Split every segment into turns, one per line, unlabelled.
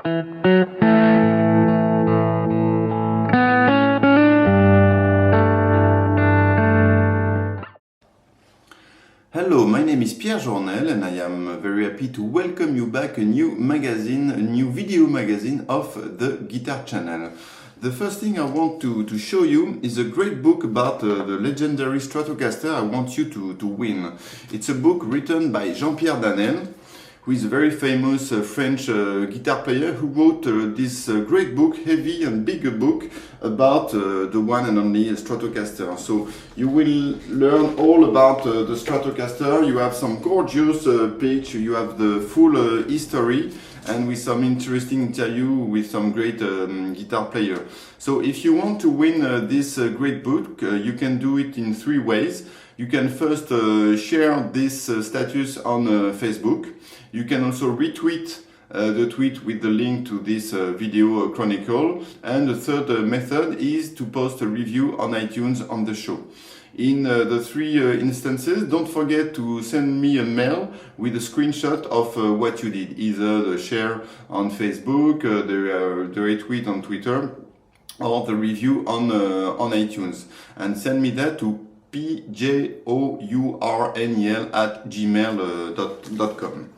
Hello, my name is Pierre Journel and I am very happy to welcome you back a new magazine, a new video magazine of the Guitar Channel. The first thing I want to show you is a great book about the legendary Stratocaster I want you to win. It's a book written by Jean-Pierre Danel, who is a very famous French guitar player who wrote this great book, heavy and big book, about the one and only Stratocaster. So you will learn all about the Stratocaster. You have some gorgeous page, you have the full history, and with some interesting interview with some great guitar player. So if you want to win this great book, you can do it in three ways. You can first share this status on Facebook. You can also retweet the tweet with the link to this video chronicle. And the third method is to post a review on iTunes on the show. In the three instances, don't forget to send me a mail with a screenshot of what you did, either the share on Facebook, the retweet on Twitter, or the review on iTunes. And send me that to pjournel@gmail.com.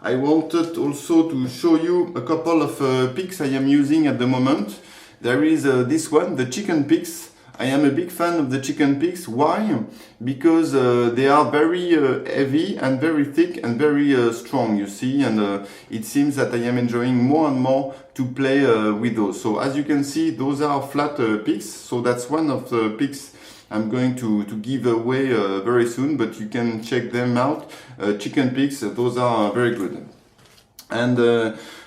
I wanted also to show you a couple of picks I am using at the moment. There is this one, the chicken picks. I am a big fan of the chicken picks. Why? Because they are very heavy and very thick and very strong, you see, and it seems that I am enjoying more and more to play with those. So as you can see, those are flat picks, so that's one of the picks I'm going to give away very soon, but you can check them out. Chicken picks, those are very good. And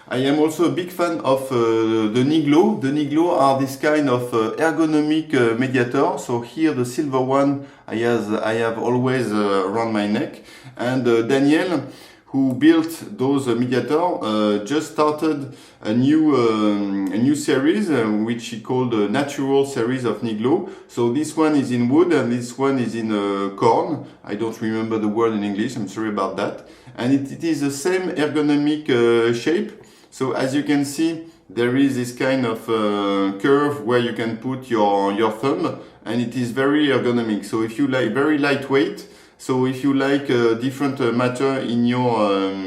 I am also a big fan of the Niglo. The Niglo are this kind of ergonomic mediator. So here the silver one I have always around my neck. And Daniel, who built those mediator, just started a new series which he called the Natural series of Niglo. So this one is in wood and this one is in corn. I don't remember the word in English, I'm sorry about that. And it is the same ergonomic shape. So as you can see, there is this kind of curve where you can put your thumb, and it is very ergonomic. So if you like very lightweight, so if you like different matter in your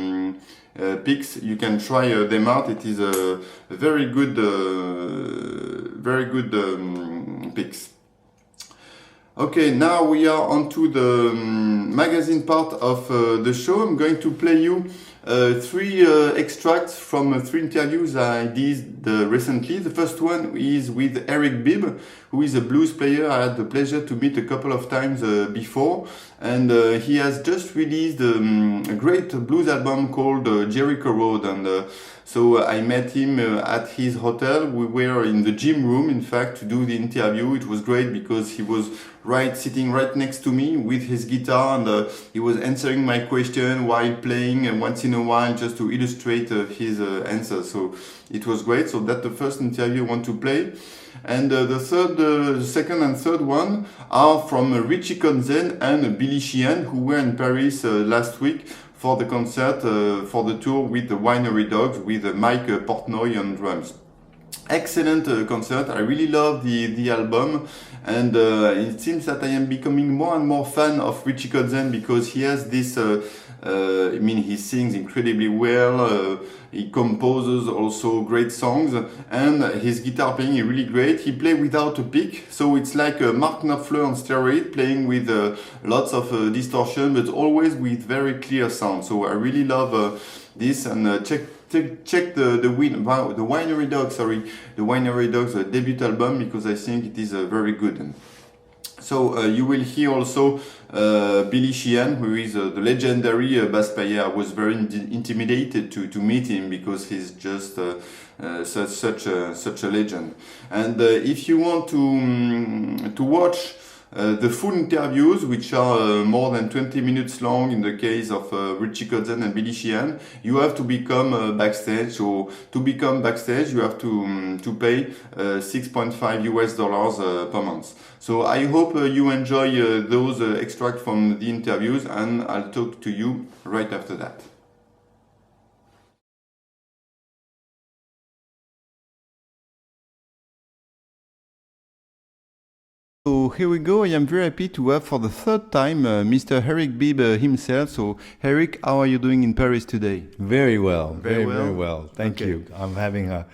picks, you can try them out. It is a very good picks. Okay, now we are onto the magazine part of the show. I'm going to play you three extracts from three interviews I did recently. The first one is with Bibb, who is a blues player I had the pleasure to meet a couple of times before, and he has just released a great blues album called Jericho Road, and so I met him at his hotel. We were in the gym room, in fact, to do the interview. It was great because he was sitting right next to me with his guitar, and he was answering my question while playing, and once in a while just to illustrate his answer. So it was great. So that's the first interview I want to play. And the second and third one are from Richie Kotzen and Sheehan, who were in Paris last week for the concert, for the tour with the Winery Dogs, with Mike Portnoy on drums. Excellent concert. I really love the album, and it seems that I am becoming more and more fan of Richie Kotzen because he has this I mean, he sings incredibly well, he composes also great songs, and his guitar playing is really great. He plays without a pick, so it's like Mark Knopfler on steroid, playing with lots of distortion, but always with very clear sound. So I really love this, and check the Winery Dogs debut album, because I think it is very good. So you will hear also Sheehan, who is the legendary bass player. I was very intimidated to meet him because he's just such a legend. And if you want to watch the full interviews, which are more than 20 minutes long in the case of Richie Kotzen and Sheehan, you have to become backstage. So to become backstage, you have to pay $6.5 per month. So I hope you enjoy those extracts from the interviews, and I'll talk to you right after that. so here we go. I am very happy to have for the third time Mr. Eric Bibb himself. So Eric, how are you doing in Paris today?
Very well,
Very
well. Thank you. I'm having a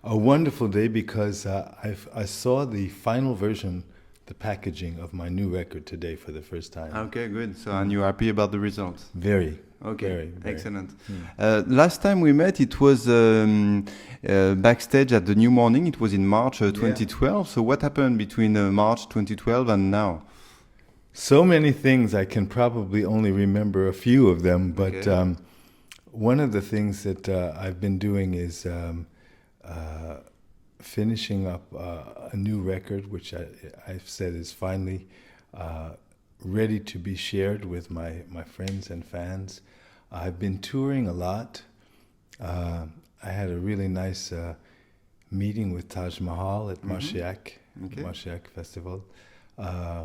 wonderful day because I saw the final version, the packaging of my new record today for the first time.
Okay, good. So and you're happy about the results?
Very.
Okay,
very.
Excellent. Last time we met, it was backstage at the New Morning. It was in March 2012. So what happened between March 2012 and now?
So many things. I can probably only remember a few of them. But one of the things that I've been doing is finishing up a new record, which I've said is finally ready to be shared with my friends and fans. I've been touring a lot. I had a really nice meeting with Taj Mahal at Marciac Festival. I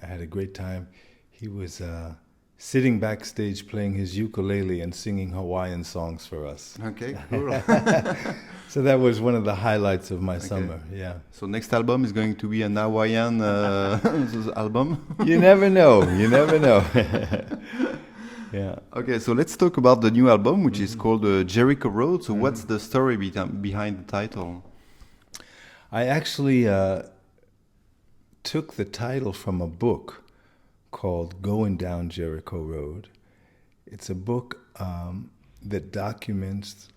had a great time. He was sitting backstage playing his ukulele and singing Hawaiian songs for us.
Okay, cool.
So that was one of the highlights of my summer, yeah.
So next album is going to be an Hawaiian album?
You never know. Yeah.
Okay, so let's talk about the new album, which is called Jericho Road. So what's the story behind the title?
I actually took the title from a book called Going Down Jericho Road. It's a book that documents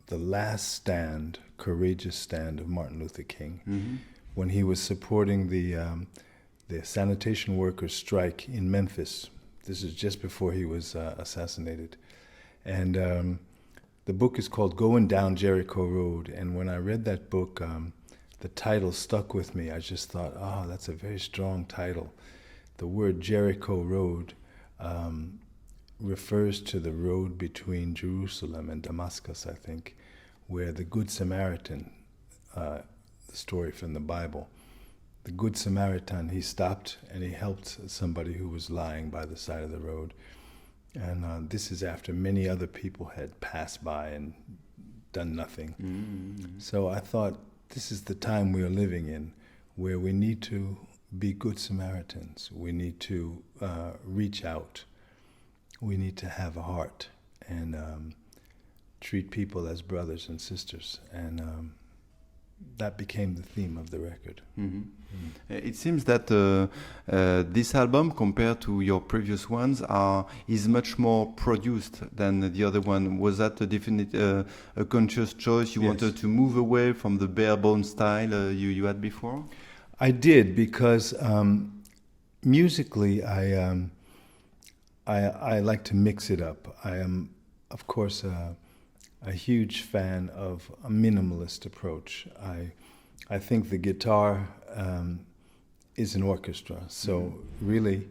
the last stand, courageous stand of Martin Luther King when he was supporting the sanitation workers' strike in Memphis. This is just before he was assassinated. And the book is called Going Down Jericho Road. And when I read that book, the title stuck with me. I just thought, oh, that's a very strong title. The word Jericho Road refers to the road between Jerusalem and Damascus, I think, where the Good Samaritan, the story from the Bible, the Good Samaritan, he stopped and he helped somebody who was lying by the side of the road. And this is after many other people had passed by and done nothing. So I thought, this is the time we are living in, where we need to be good Samaritans. We need to reach out. We need to have a heart and treat people as brothers and sisters. And that became the theme of the record.
It seems that this album, compared to your previous ones, is much more produced than the other one. Was that a definite, a conscious choice? You wanted to move away from the bare bones style you had before?
I did, because musically I like to mix it up. I am, of course, a huge fan of a minimalist approach. I think the guitar is an orchestra, so really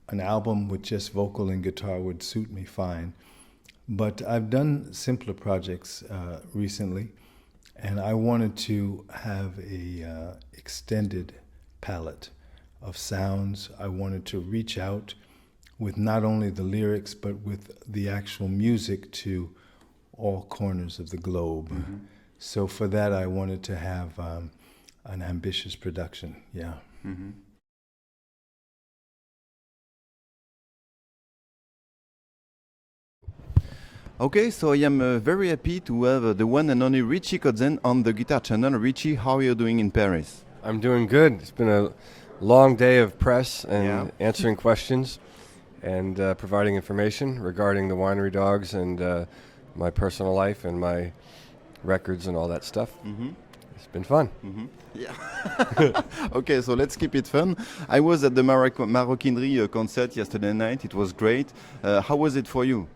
an album with just vocal and guitar would suit me fine. But I've done simpler projects recently, and I wanted to have a extended palette of sounds. I wanted to reach out with not only the lyrics, but with the actual music to all corners of the globe. So for that, I wanted to have an ambitious production,
Okay, so I am very happy to have the one and only Richie Kotzen on the Guitar Channel. Richie, how are you doing in Paris?
I'm doing good. It's been a long day of press and answering questions and providing information regarding the Winery dogs and my personal life and my records and all that stuff. It's been fun.
Yeah. Okay, so let's keep it fun. I was at the Maroquinerie concert yesterday night. It was great. How was it for you?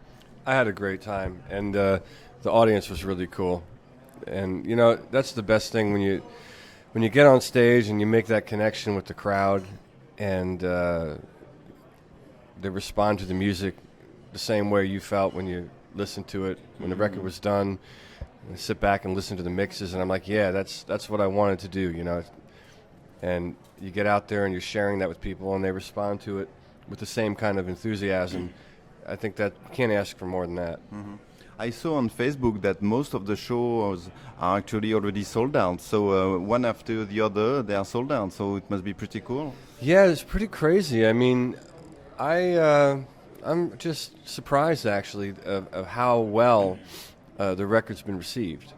I had a great time, and the audience was really cool. And you know, that's the best thing when you get on stage and you make that connection with the crowd, and they respond to the music the same way you felt when you listened to it when the record was done. I sit back and listen to the mixes, and I'm like, yeah, that's what I wanted to do, you know. And you get out there and you're sharing that with people, and they respond to it with the same kind of enthusiasm. I think that you can't ask for more than that.
I saw on Facebook that most of the shows are actually already sold out. So one after the other, they are sold out. So it must be pretty cool.
Yeah, it's pretty crazy. I mean, I'm just surprised actually of how well the record's been received.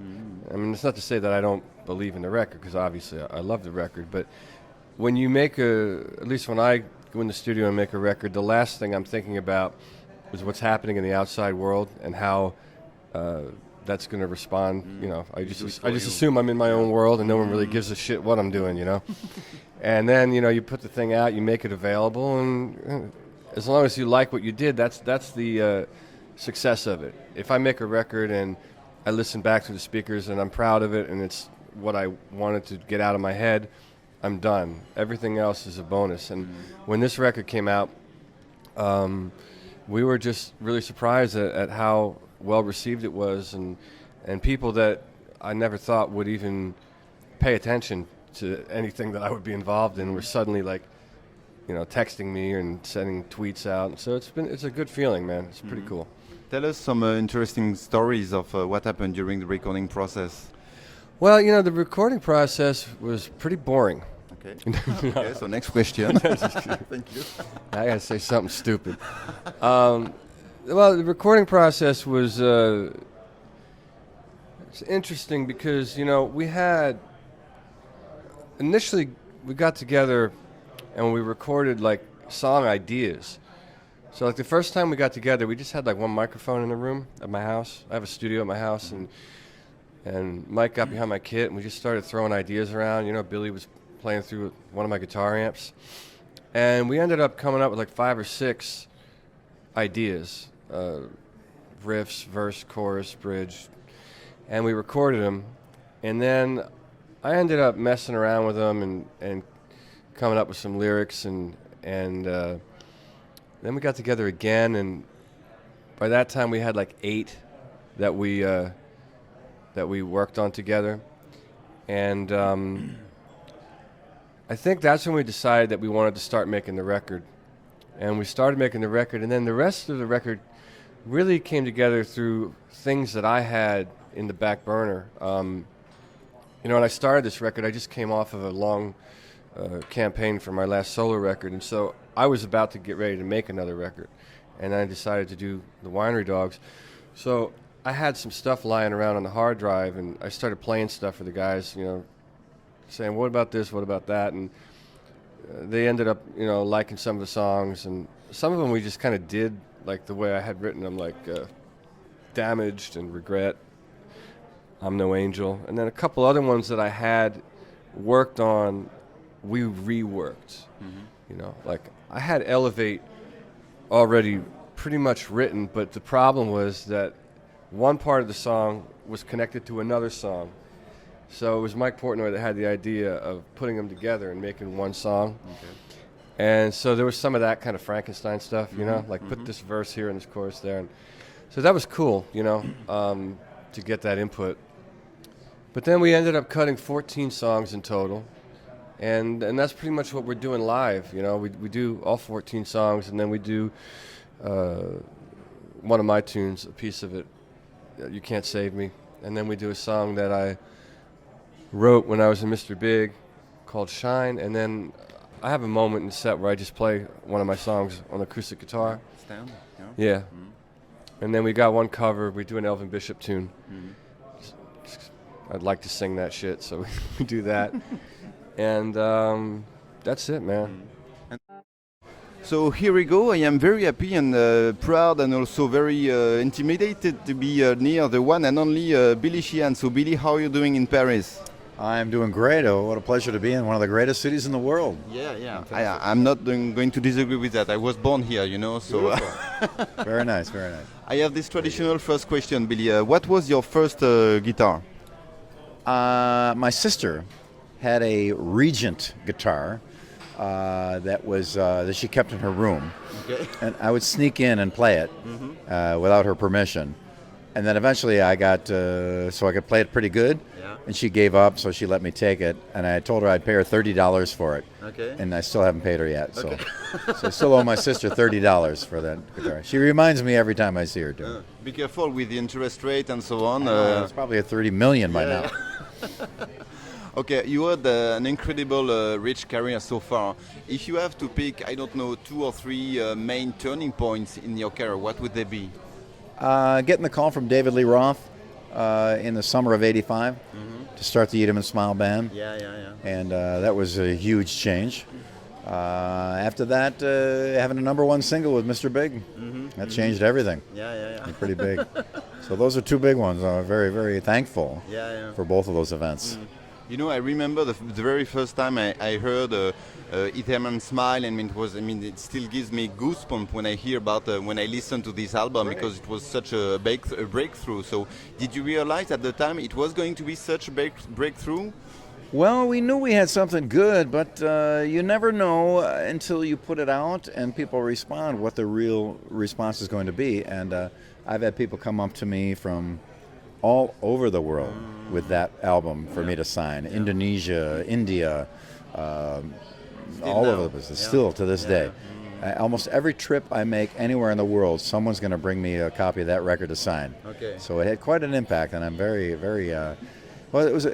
I mean, it's not to say that I don't believe in the record, because obviously I love the record, but when you make at least when I go in the studio and make a record, the last thing I'm thinking about is what's happening in the outside world and how that's going to respond. You know, I just assume I'm in my own world and no one really gives a shit what I'm doing, you know. And then, you know, you put the thing out, you make it available, and as long as you like what you did, that's the success of it. If I make a record and I listen back to the speakers and I'm proud of it and it's what I wanted to get out of my head, I'm done. Everything else is a bonus. And when this record came out, we were just really surprised at how well received it was, and people that I never thought would even pay attention to anything that I would be involved in were suddenly, like, you know, texting me and sending tweets out. So it's a good feeling, man. It's pretty cool.
Tell us some interesting stories of what happened during the recording process.
Well, you know, the recording process was pretty boring.
Okay. Okay, so next question. Thank you.
I gotta say something stupid. Well, the recording process was it's interesting because, you know, initially we got together and we recorded like song ideas. So like the first time we got together, we just had like one microphone in the room at my house. I have a studio at my house, and Mike got behind my kit and we just started throwing ideas around. You know, Billy was playing through one of my guitar amps, and we ended up coming up with like 5 or 6 ideas, riffs, verse, chorus, bridge, and we recorded them. And then I ended up messing around with them and coming up with some lyrics, and then we got together again, and by that time we had like 8 that we worked on together, and I think that's when we decided that we wanted to start making the record. And we started making the record, and then the rest of the record really came together through things that I had in the back burner. You know, when I started this record, I just came off of a long campaign for my last solo record, and so I was about to get ready to make another record, and I decided to do the Winery Dogs. So I had some stuff lying around on the hard drive, and I started playing stuff for the guys, you know, saying, what about this, what about that, and they ended up, you know, liking some of the songs, and some of them we just kind of did like the way I had written them, like Damaged and Regret, I'm No Angel, and then a couple other ones that I had worked on, we reworked. You know, like I had Elevate already pretty much written, but the problem was that one part of the song was connected to another song. So it was Mike Portnoy that had the idea of putting them together and making one song. Okay. And so there was some of that kind of Frankenstein stuff, you know, like put this verse here and this chorus there. And so that was cool, you know, to get that input. But then we ended up cutting 14 songs in total. And that's pretty much what we're doing live, you know. We do all 14 songs, and then we do one of my tunes, a piece of it, You Can't Save Me. And then we do a song that I wrote when I was in Mr. Big called Shine. And then I have a moment in the set where I just play one of my songs on acoustic guitar.
Stand?
Yeah. And then we got one cover. We do an Elvin Bishop tune. I'd like to sing that shit, so we do that. And that's it, man.
So here we go. I am very happy and proud and also very intimidated to be near the one and only Billy Sheehan. So Billy, how are you doing in Paris?
I'm doing great. Oh, what a pleasure to be in one of the greatest cities in the world.
Yeah. I'm not going to disagree with that. I was born here, you know. So
Very nice, very nice.
I have this traditional first question, Billy. What was your first guitar?
My sister had a Regent guitar that she kept in her room, and I would sneak in and play it without her permission. And then eventually I got so I could play it pretty good. and she gave up, so she let me take it. And I told her I'd pay her $30 for it.
Okay.
And I still haven't paid her yet. So, so I still owe my sister $30 for that guitar. She reminds me every time I see her do it.
Be careful with the interest rate and so on.
It's probably at $30 million by now.
Okay, you had an incredible rich career so far. If you have to pick, I don't know, 2 or 3 main turning points in your career, what would they be?
Getting the call from David Lee Roth in the summer of '85 to start the Eat 'em and Smile band.
Yeah.
And that was a huge change. After that, having a #1 single with Mr. Big, that changed everything.
Yeah.
Pretty big. So those are 2 big ones. I'm very, very thankful for both of those events.
You know, I remember the very first time I heard Eat 'em and Smile, and it still gives me goosebumps when I hear about when I listen to this album, because it was such a breakthrough. So, did you realize at the time it was going to be such a breakthrough?
Well, we knew we had something good, but you never know until you put it out and people respond what the real response is going to be. And I've had people come up to me from all over the world with that album for me to sign. Indonesia, India, all over the place. Still to this day. Almost every trip I make anywhere in the world, someone's going to bring me a copy of that record to sign.
Okay.
So it had quite an impact, and I'm very, very, well, it was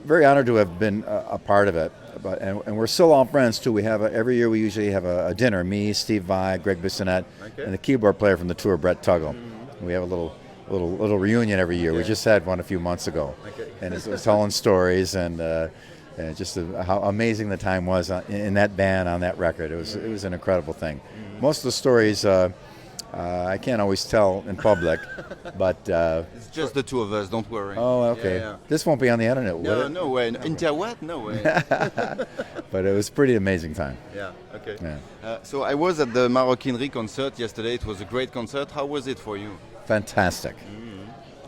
very honored to have been a part of it. And we're still all friends too. We have every year we usually have a dinner. Me, Steve Vai, Greg Bissonette, and the keyboard player from the tour, Brett Tuggle. We have a little reunion every year. We just had one a few months ago, and it was telling stories and just how amazing the time was in that band on that record. It was an incredible thing. Most of the stories I can't always tell in public, but
it's just the 2 of us. Don't worry.
Oh, okay. This won't be on the internet, will it?
No way. Interweb? No way.
But it was a pretty amazing time.
Yeah. Okay.
Yeah.
So I was at the Maroquinerie concert yesterday. It was a great concert. How was it for you?
Fantastic.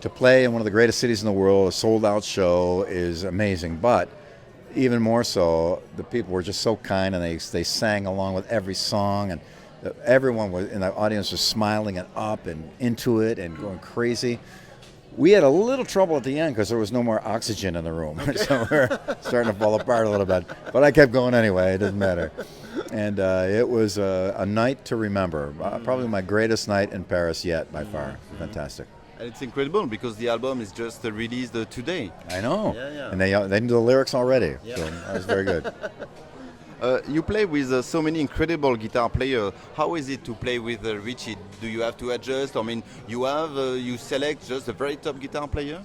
To play in one of the greatest cities in the world, a sold-out show is amazing. But even more so, the people were just so kind, and they sang along with every song, and everyone in the audience was smiling and up and into it and going crazy. We had a little trouble at the end because there was no more oxygen in the room, so we're starting to fall apart a little bit. But I kept going anyway. It doesn't matter. And it was a night to remember. Probably my greatest night in Paris yet, by far. Fantastic.
And it's incredible because the album is just released today.
I know.
Yeah.
And they knew the lyrics already. Yeah. So that was very good.
You play with so many incredible guitar players. How is it to play with Richie? Do you have to adjust? I mean, you select just a very top guitar player?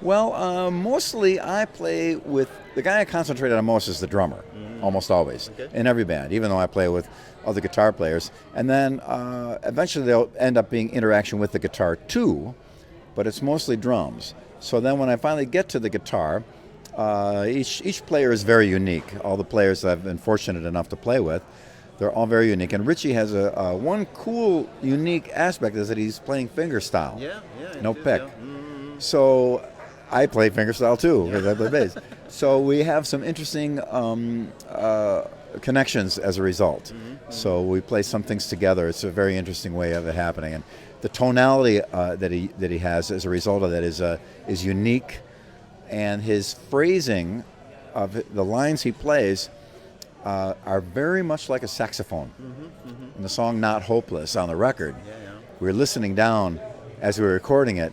Well, mostly I play with the guy I concentrate on most is the drummer, almost always, in every band, even though I play with other guitar players. And then eventually they'll end up being interaction with the guitar too, but it's mostly drums. So then when I finally get to the guitar, each player is very unique. All the players that I've been fortunate enough to play with, they're all very unique. And Richie has one cool, unique aspect is that he's playing fingerstyle.
Yeah,
no pick. So I play fingerstyle too, because I play bass. So we have some interesting connections as a result. So we play some things together. It's a very interesting way of it happening. And the tonality that he has as a result of that is unique. And his phrasing of the lines he plays are very much like a saxophone. In the song Not Hopeless on the record, we were listening down as we were recording it,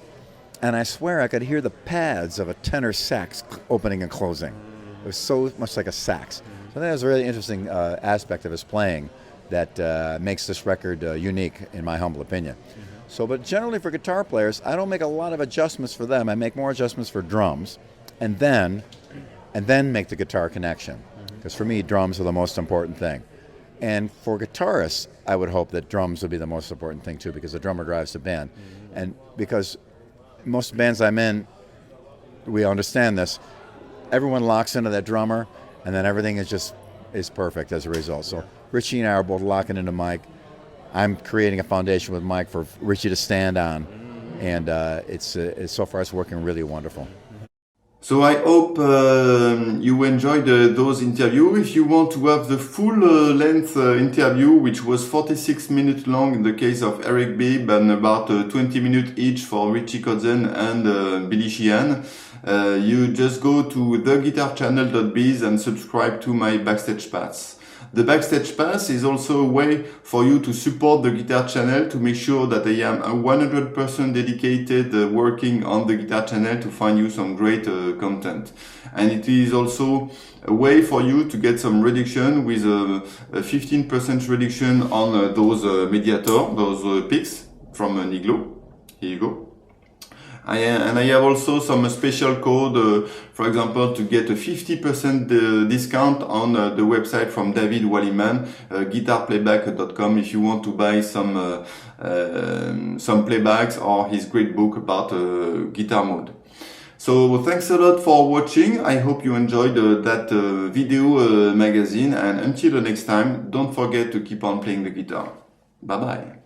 and I swear I could hear the pads of a tenor sax opening and closing. It was so much like a sax. So that was a really interesting aspect of his playing that makes this record unique, in my humble opinion. So, but generally for guitar players, I don't make a lot of adjustments for them. I make more adjustments for drums, and then make the guitar connection. Because for me, drums are the most important thing. And for guitarists, I would hope that drums would be the most important thing too, because the drummer drives the band. And because most bands I'm in, we understand this. Everyone locks into that drummer, and then everything is perfect as a result. So Richie and I are both locking into Mike. I'm creating a foundation with Mike for Richie to stand on, and it's so far it's working really wonderful.
So I hope you enjoyed those interviews. If you want to have the full length interview, which was 46 minutes long in the case of Eric Bibb and about 20 minutes each for Richie Kotzen and Billy Sheehan, you just go to theguitarchannel.biz and subscribe to my Backstage Pass. The Backstage Pass is also a way for you to support the Guitar Channel, to make sure that I am 100% dedicated working on the Guitar Channel to find you some great content. And it is also a way for you to get some reduction with a 15% reduction on those Mediator, those picks from Niglo. Here you go. And I have also some special code, for example, to get a 50% discount on the website from David Walliman, guitarplayback.com, if you want to buy some playbacks or his great book about guitar mode. So thanks a lot for watching. I hope you enjoyed that video magazine, and until the next time, don't forget to keep on playing the guitar. Bye bye.